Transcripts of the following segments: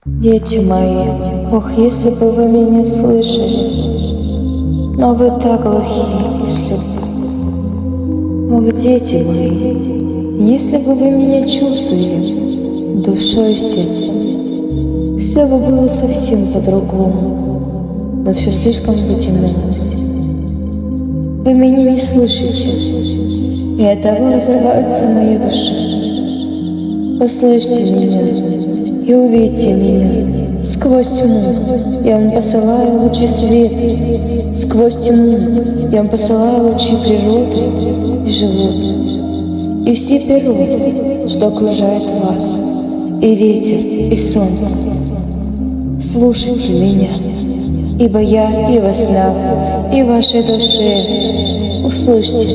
Дети мои, ох, если бы вы меня слышали, но вы так глухие и слепы. Ох, дети мои, если бы вы меня чувствовали душой и сердцем, все бы было совсем по-другому, но все слишком затемнилось. Вы меня не слышите, и оттого разрывается моя душа. Услышьте меня и увидьте меня. Сквозь тьму я вам посылаю лучи света, сквозь тьму я вам посылаю лучи природы и животных, и все природы, что окружает вас, и ветер, и солнце. Слушайте меня, ибо я и во снах, и в вашей душе. Услышьте,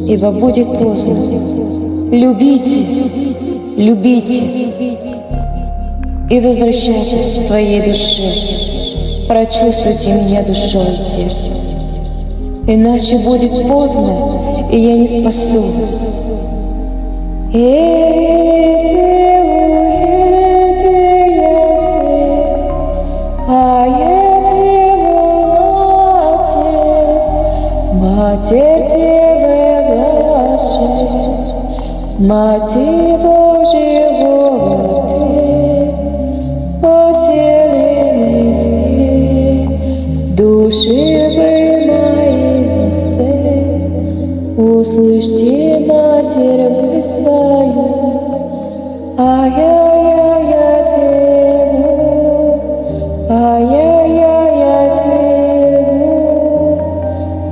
ибо будет поздно. Любите, любите и возвращайтесь к своей душе. Прочувствуйте меня душой и сердцем, иначе будет поздно, и я не спасу вас. Матерь Матерь Божьего Ты, поселены Ты, души вы мои все, услышьте Матерь вы свою, ай-яй-яй-я Твою, ай-яй-яй-я Твою,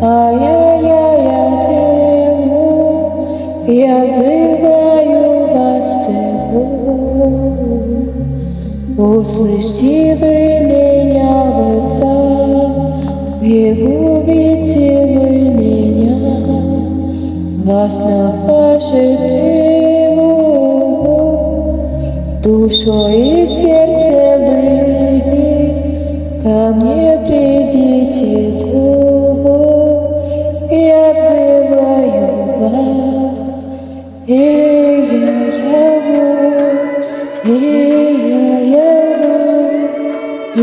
ай-яй-яй-я Твою, я взываю вас Твою. Услышьте вы меня высоко, и увидите вы меня, вас на ваших тревогах, душой и сердцем вы ко мне придите, я взываю вас, и я яву, и я яву, и